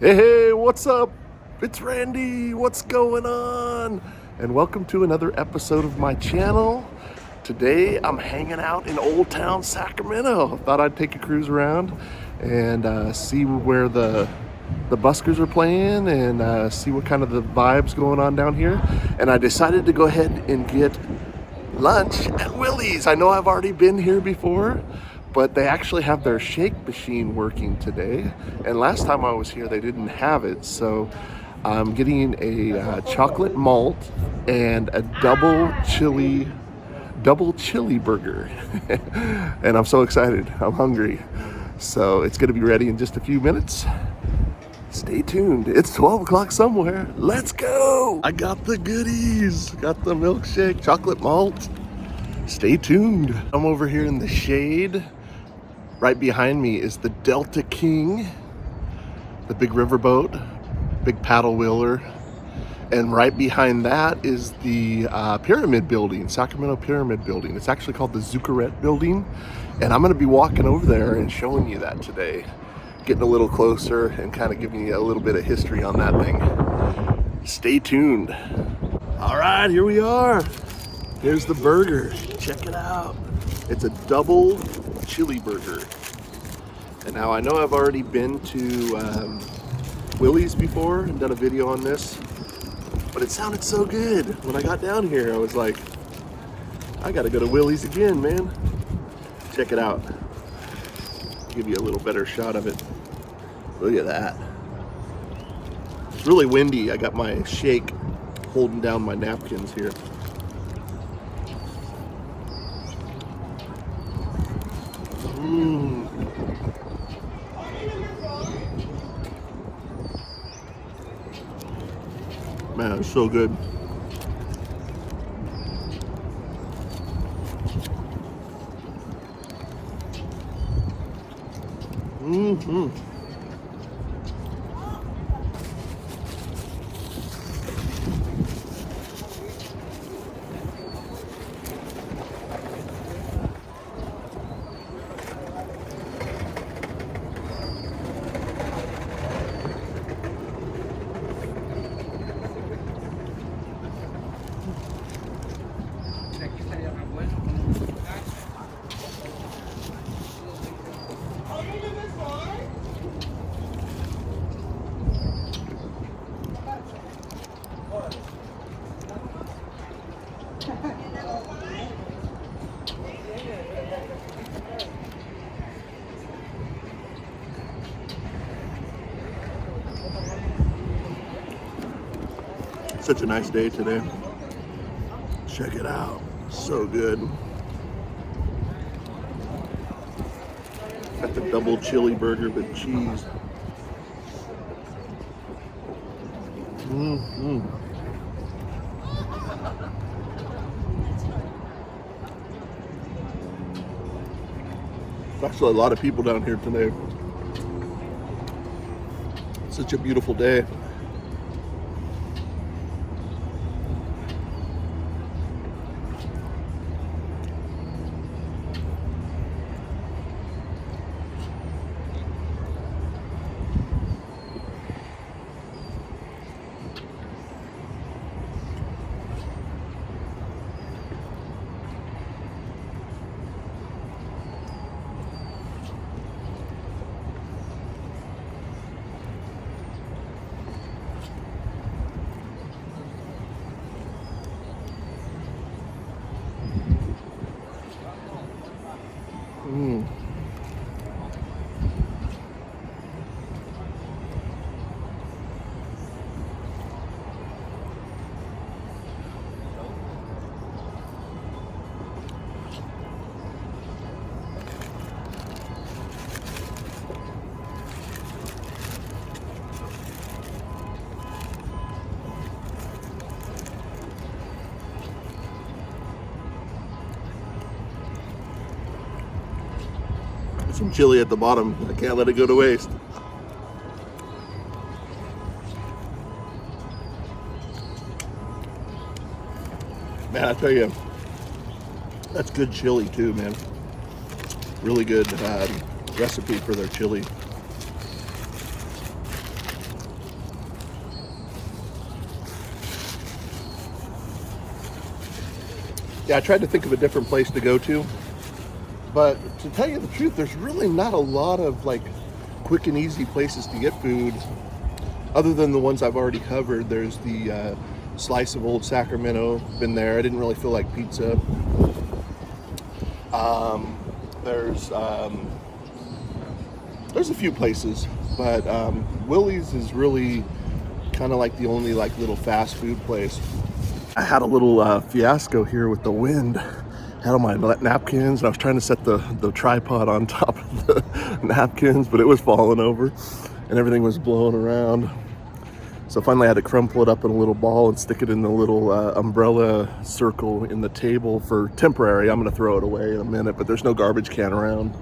Hey, what's up? It's Randy. What's going on? And welcome to another episode of my channel. Today I'm hanging out in Old Town Sacramento. Thought I'd take a cruise around and see where the buskers are playing and see what kind of the vibes going on down here. And I decided to go ahead and get lunch at Willie's. I know I've already been here before, but they actually have their shake machine working today. And last time I was here, they didn't have it. So I'm getting a chocolate malt and a double chili burger. And I'm so excited. I'm hungry. So it's gonna be ready in just a few minutes. Stay tuned. It's 12 o'clock somewhere. Let's go. I got the goodies. Got the milkshake, chocolate malt. Stay tuned. I'm over here in the shade. Right behind me is the Delta King, the big riverboat, big paddle wheeler. And right behind that is the pyramid building, Sacramento Pyramid Building. It's actually called the Ziggurat building. And I'm gonna be walking over there and showing you that today. Getting a little closer and kind of giving you a little bit of history on that thing. Stay tuned. All right, here we are. Here's the burger. Check it out. It's a double chili burger. And now I know I've already been to Willie's before and done a video on this, but it sounded so good. When I got down here, I was like, I gotta go to Willie's again, man. Check it out. Give you a little better shot of it. Look at that. It's really windy. I got my shake holding down my napkins here. Man, it's so good. Such a nice day today. Check it out. So good. Got the double chili burger with cheese. There's actually a lot of people down here today. Such a beautiful day. Some chili at the bottom. I can't let it go to waste. Man, I tell you, that's good chili too, man. Really good recipe for their chili. Yeah, I tried to think of a different place to go to, but to tell you the truth, there's really not a lot of like quick and easy places to get food other than the ones I've already covered. There's the Slice of Old Sacramento, been there. I didn't really feel like pizza. There's a few places, but Willie's is really kind of like the only like little fast food place. I had a little fiasco here with the wind. I had all my napkins, and I was trying to set the tripod on top of the napkins, but it was falling over and everything was blowing around. So finally I had to crumple it up in a little ball and stick it in the little umbrella circle in the table for temporary. I'm gonna throw it away in a minute, but there's no garbage can around.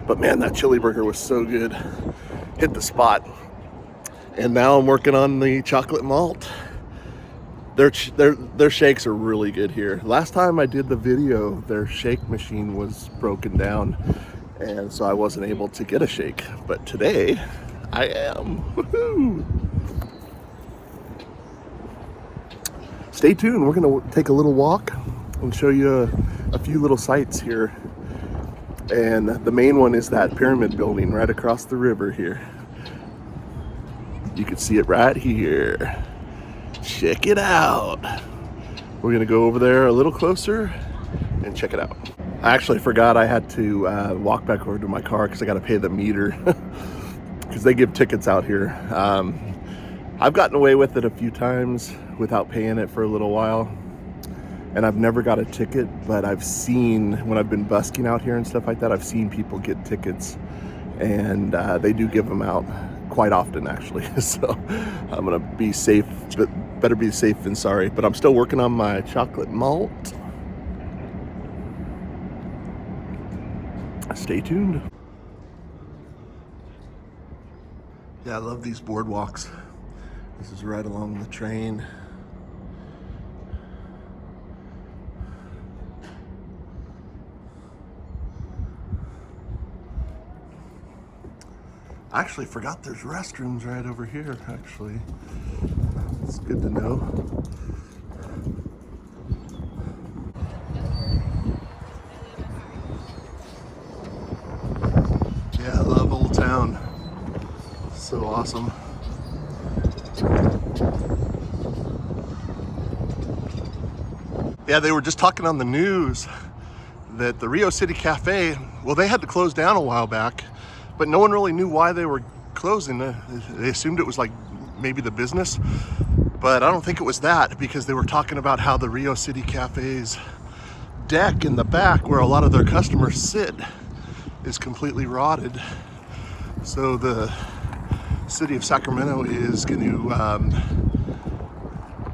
But man, that chili burger was so good. Hit the spot. And now I'm working on the chocolate malt. Their shakes are really good here. Last time I did the video, their shake machine was broken down, and so I wasn't able to get a shake. But today, I am. Woohoo! Stay tuned. We're gonna take a little walk and show you a few little sights here. And the main one is that pyramid building right across the river here. You can see it right here. Check it out. We're gonna go over there a little closer and check it out. I actually forgot I had to walk back over to my car because I got to pay the meter because they give tickets out here. I've gotten away with it a few times without paying it for a little while, and I've never got a ticket, but I've seen, when I've been busking out here and stuff like that, I've seen people get tickets, and they do give them out quite often actually. So I'm gonna be safe, but better be safe than sorry. But I'm still working on my chocolate malt. Stay tuned. Yeah, I love these boardwalks. This is right along the train. I actually forgot there's restrooms right over here, actually. It's good to know. Yeah, I love Old Town. So awesome. Yeah, they were just talking on the news that the Rio City Cafe, well, they had to close down a while back, but no one really knew why they were closing. They assumed it was like maybe the business, but I don't think it was that, because they were talking about how the Rio City Cafe's deck in the back where a lot of their customers sit is completely rotted. So the city of Sacramento is going to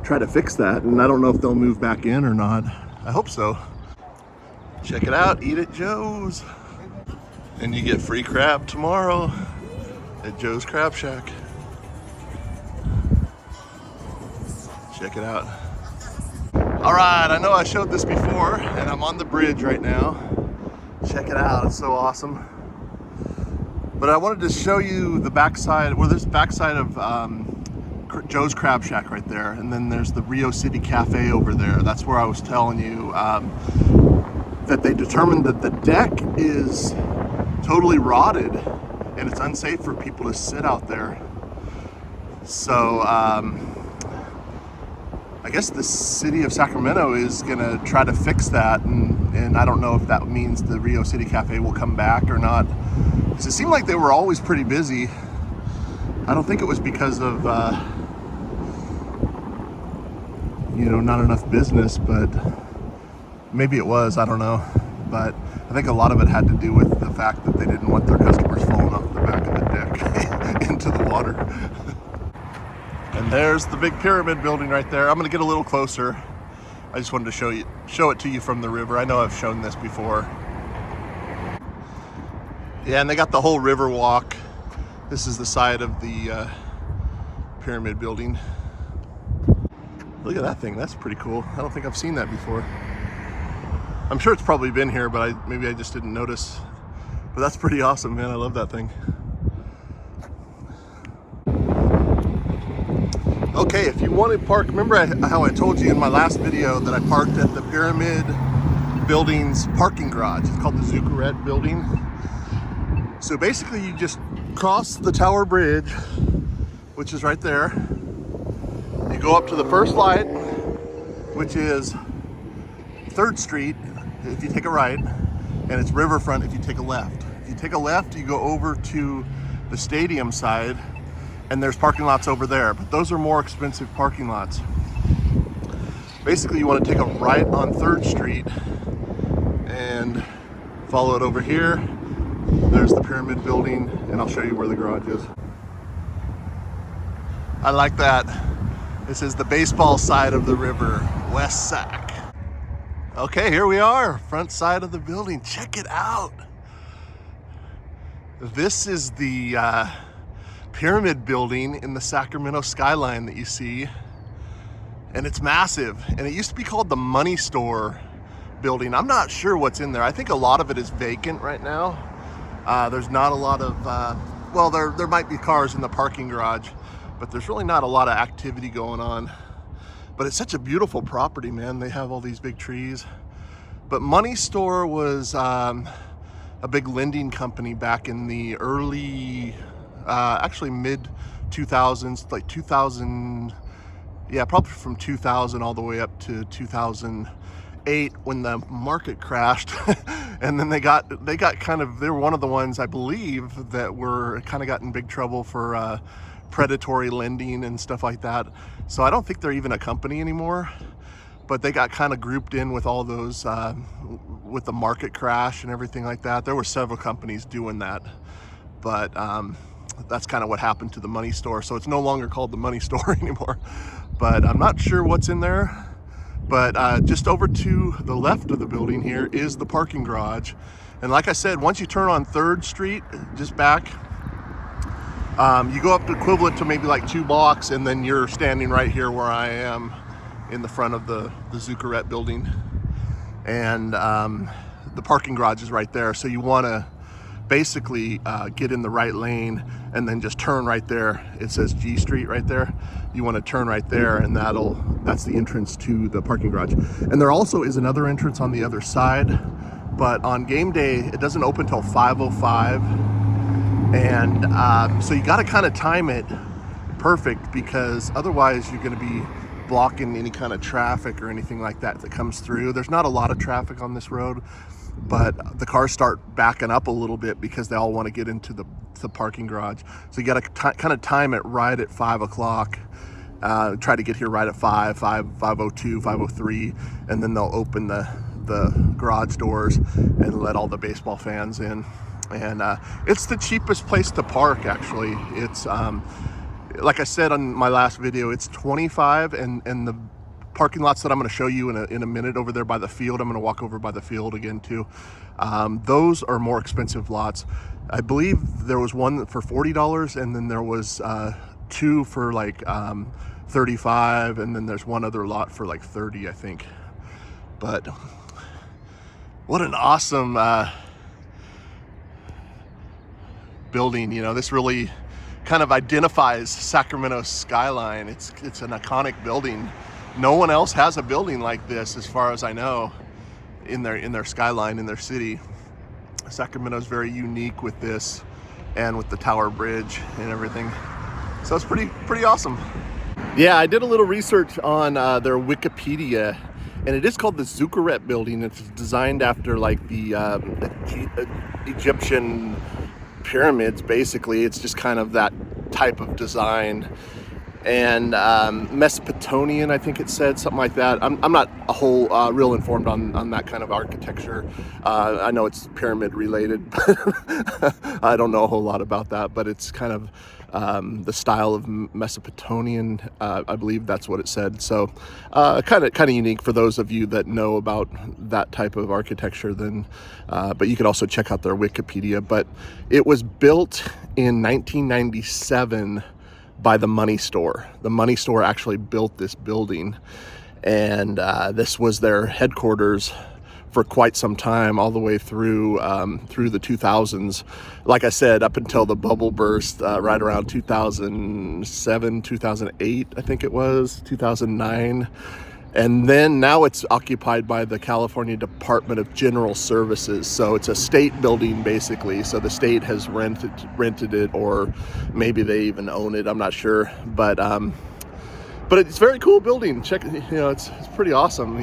try to fix that, and I don't know if they'll move back in or not. I hope so. Check it out, Eat at Joe's. And you get free crab tomorrow at Joe's Crab Shack. Check it out. All right, I know I showed this before, and I'm on the bridge right now. Check it out, it's so awesome. But I wanted to show you the backside, well, there's the backside of Joe's Crab Shack right there, and then there's the Rio City Cafe over there. That's where I was telling you that they determined that the deck is totally rotted and it's unsafe for people to sit out there. So I guess the city of Sacramento is gonna try to fix that, and I don't know if that means the Rio City Cafe will come back or not, because it seemed like they were always pretty busy. I don't think it was because of you know, not enough business, but maybe it was, I don't know. But I think a lot of it had to do with the fact that they didn't want their customers falling off the back of the deck into the water. And there's the big pyramid building right there. I'm gonna get a little closer. I just wanted to show it to you from the river. I know I've shown this before. Yeah, and they got the whole river walk. This is the side of the pyramid building. Look at that thing, that's pretty cool. I don't think I've seen that before. I'm sure it's probably been here, but maybe I just didn't notice. But that's pretty awesome, man. I love that thing. Okay, if you want to park, remember how I told you in my last video that I parked at the Pyramid Building's parking garage. It's called the Ziggurat building. So basically you just cross the Tower Bridge, which is right there. You go up to the first light, which is 3rd Street if you take a right, and it's Riverfront if you take a left. If you take a left, you go over to the stadium side, and there's parking lots over there, but those are more expensive parking lots. Basically, you want to take a right on 3rd Street and follow it over here. There's the Pyramid Building, and I'll show you where the garage is. I like that. This is the baseball side of the river, West Sac. Okay, here we are, front side of the building. Check it out. This is the Pyramid Building in the Sacramento skyline that you see, and it's massive. And it used to be called the Money Store building. I'm not sure what's in there. I think a lot of it is vacant right now. There's not a lot of, well, there might be cars in the parking garage, but there's really not a lot of activity going on. But it's such a beautiful property, man. They have all these big trees. But Money Store was a big lending company back in the early, actually mid 2000s, like 2000, yeah, probably from 2000 all the way up to 2008 when the market crashed. And then they got kind of, they were one of the ones, I believe, that were kind of got in big trouble for predatory lending and stuff like that. So I don't think they're even a company anymore, but they got kind of grouped in with all those, with the market crash and everything like that. There were several companies doing that, but that's kind of what happened to the Money Store. So it's no longer called the Money Store anymore, but I'm not sure what's in there. But just over to the left of the building here is the parking garage. And like I said, once you turn on 3rd Street, just back, you go up to equivalent to maybe like 2 blocks, and then you're standing right here where I am in the front of the Ziggurat building. And the parking garage is right there. So you want to basically get in the right lane and then just turn right there. It says G Street right there. You want to turn right there, and that's the entrance to the parking garage. And there also is another entrance on the other side, but on game day it doesn't open till 5:05. And so you got to kind of time it perfect, because otherwise you're going to be blocking any kind of traffic or anything like that comes through. There's not a lot of traffic on this road, but the cars start backing up a little bit because they all want to get into the parking garage. So you got to kind of time it right at 5 o'clock. Try to get here right at 5:02, 5:03, and then they'll open the garage doors and let all the baseball fans in. And it's the cheapest place to park, actually. It's like I said on my last video, it's $25, and the parking lots that I'm going to show you in a minute over there by the field, I'm going to walk over by the field again too. Those are more expensive lots. I believe there was one for $40, and then there was 2 for like $35, and then there's one other lot for like $30, I think. But what an awesome building. You know, this really kind of identifies Sacramento's skyline. It's an iconic building. No one else has a building like this, as far as I know, in their skyline, in their city. Sacramento's very unique with this, and with the Tower Bridge and everything. So it's pretty awesome. Yeah, I did a little research on their Wikipedia, and it is called the Ziggurat building. It's designed after like the Egyptian pyramids, basically. It's just kind of that type of design. And Mesopotamian, I think it said, something like that. I'm not a whole real informed on that kind of architecture. I know it's pyramid related, but I don't know a whole lot about that. But it's kind of the style of Mesopotamian, I believe that's what it said. So kind of unique for those of you that know about that type of architecture. Then, but you could also check out their Wikipedia. But it was built in 1997 by the Money Store. The Money Store actually built this building, and this was their headquarters for quite some time, all the way through through the 2000s. Like I said, up until the bubble burst, right around 2007, 2008, I think it was, 2009. And then now it's occupied by the California Department of General Services. So it's a state building basically. So the state has rented it, or maybe they even own it. I'm not sure, but it's a very cool building. Check, it's pretty awesome,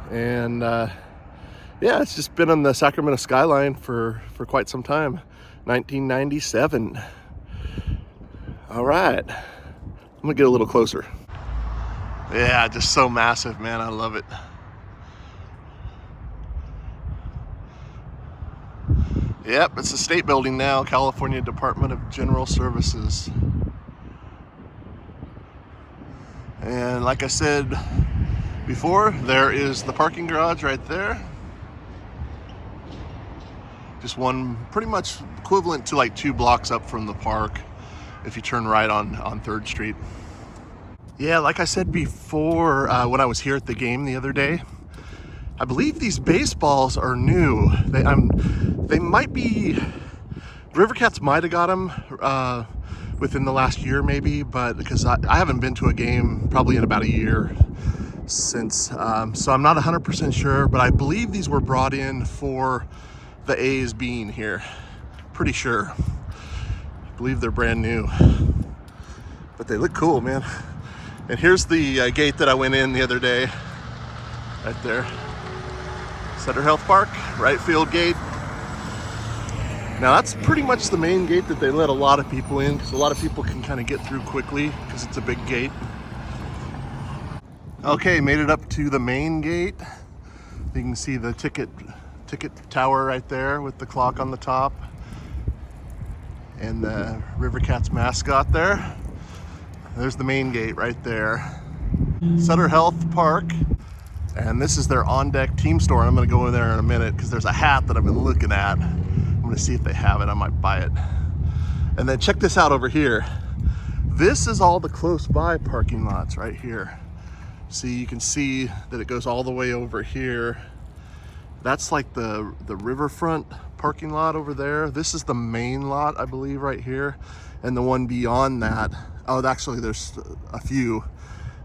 And yeah, it's just been on the Sacramento skyline for quite some time. 1997. All right, I'm gonna get a little closer. Yeah, just so massive, man. I love it. Yep, it's a state building now, California Department of General Services. And like I said before, there is the parking garage right there. Just one, pretty much equivalent to like 2 blocks up from the park if you turn right on 3rd Street. Yeah, like I said before, when I was here at the game the other day, I believe these baseballs are new. They might be, River Cats might have got them within the last year maybe, but because I haven't been to a game probably in about a year since, so I'm not 100% sure, but I believe these were brought in for the A's being here. Pretty sure. I believe they're brand new, but they look cool, man. And here's the gate that I went in the other day, right there. Sutter Health Park, right field gate. Now that's pretty much the main gate that they let a lot of people in, because a lot of people can kind of get through quickly because it's a big gate. Okay, made it up to the main gate. You can see the ticket tower right there with the clock on the top, and the River Cats mascot there. There's the main gate right there. Sutter Health Park. And this is their on-deck team store. I'm gonna go in there in a minute because there's a hat that I've been looking at. I'm gonna see if they have it, I might buy it. And then check this out over here. This is all the close by parking lots right here. See, you can see that it goes all the way over here. That's like the riverfront parking lot over there. This is the main lot, I believe, right here. And the one beyond that, oh, actually there's a few,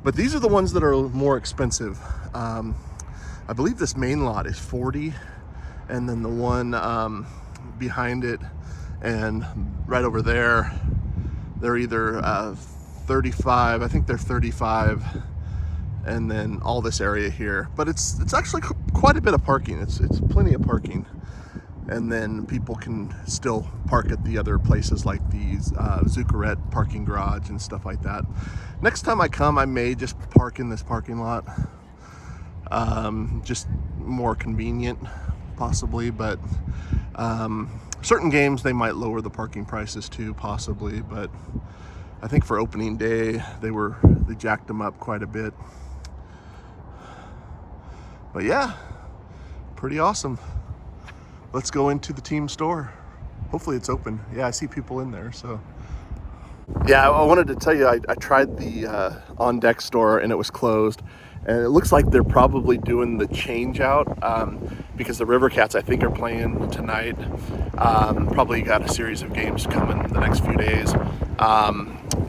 but these are the ones that are more expensive. I believe this main lot is 40, and then the one behind it and right over there, they're either 35, I think they're 35, and then all this area here. But it's actually quite a bit of parking. It's plenty of parking. And then people can still park at the other places like these Ziggurat parking garage and stuff like that. Next time I come, I may just park in this parking lot. Just more convenient, possibly, but certain games, they might lower the parking prices too, possibly, but I think for opening day, they jacked them up quite a bit. But yeah, pretty awesome. Let's go into the team store. Hopefully it's open. Yeah, I see people in there, so. Yeah, I wanted to tell you, I tried the on-deck store and it was closed. And it looks like they're probably doing the change out because the River Cats, I think, are playing tonight. Probably got a series of games coming the next few days.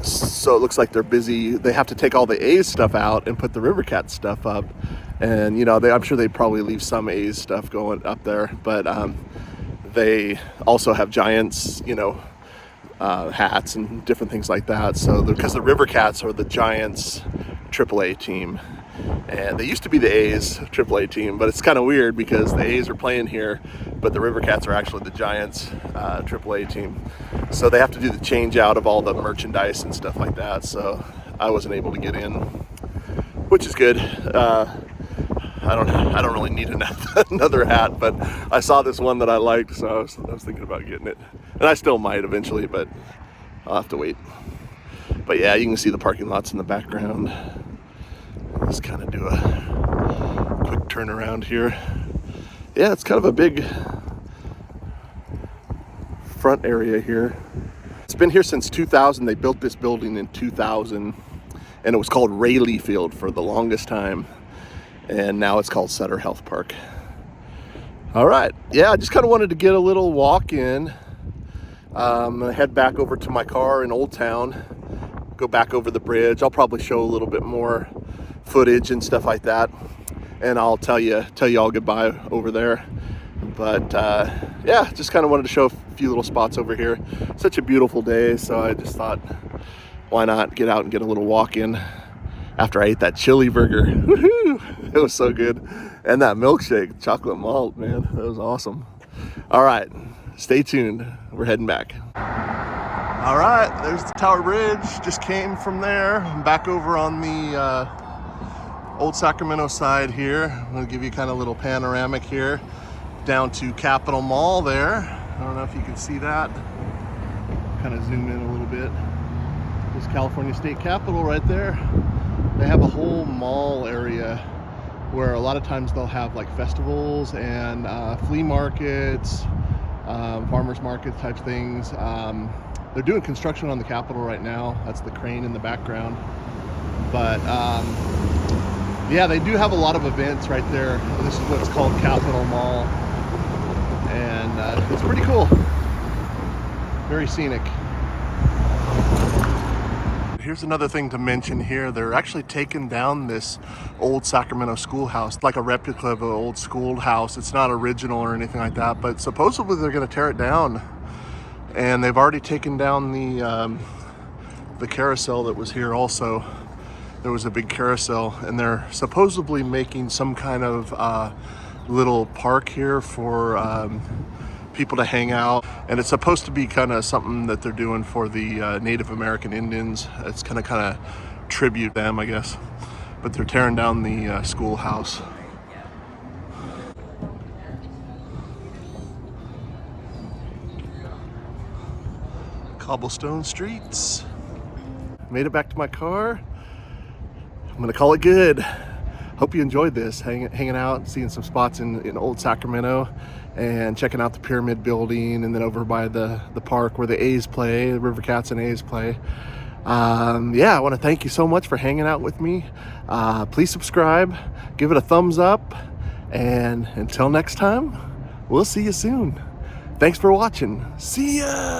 So it looks like they're busy. They have to take all the A's stuff out and put the River Cats stuff up. And, I'm sure they probably leave some A's stuff going up there. But they also have Giants, hats and different things like that. So because the River Cats are the Giants AAA team. And they used to be the A's AAA team, but it's kind of weird because the A's are playing here, but the River Cats are actually the Giants AAA team. So they have to do the change out of all the merchandise and stuff like that. So I wasn't able to get in, which is good. I don't really need another hat, but I saw this one that I liked, so I was thinking about getting it. And I still might eventually, but I'll have to wait. But yeah, you can see the parking lots in the background. Let's kind of do a quick turnaround here. Yeah, it's kind of a big front area here. It's been here since 2000. They built this building in 2000, and it was called Rayleigh Field for the longest time. and now it's called Sutter Health Park. All right, yeah, I just kind of wanted to get a little walk in. I'm gonna head back over to my car in Old Town, go back over the bridge. I'll probably show a little bit more footage and stuff like that, and I'll tell you all goodbye over there. But yeah, just kind of wanted to show a few little spots over here. Such a beautiful day, so I just thought, why not get out and get a little walk in after I ate that chili burger. Woohoo! It was so good. And that milkshake, chocolate malt, man, that was awesome. All right, stay tuned. We're heading back. All right, there's the Tower Bridge. Just came from there. I'm back over on the old Sacramento side here. I'm gonna give you kind of a little panoramic here down to Capitol Mall there. I don't know if you can see that. Kind of zoom in a little bit. There's California State Capitol right there. They have a whole mall area where a lot of times they'll have like festivals and flea markets, farmers market type things. They're doing construction on the Capitol right now. That's the crane in the background. But yeah, they do have a lot of events right there. This is what's called Capitol Mall. And it's pretty cool. Very scenic. Here's another thing to mention here. They're actually taking down this old Sacramento schoolhouse, like a replica of an old schoolhouse. It's not original or anything like that, but supposedly they're going to tear it down. And they've already taken down the carousel that was here also. There was a big carousel, and they're supposedly making some kind of little park here for people to hang out, and it's supposed to be kind of something that they're doing for the Native American Indians. It's kind of tribute them, I guess. But they're tearing down the schoolhouse. Cobblestone streets. Made it back to my car. I'm gonna call it good. Hope you enjoyed this, hanging out, seeing some spots in old Sacramento, and checking out the Pyramid Building, and then over by the park where the A's play, the River Cats and A's play. Yeah, I want to thank you so much for hanging out with me. Please subscribe, give it a thumbs up, and until next time, we'll see you soon. Thanks for watching. See ya!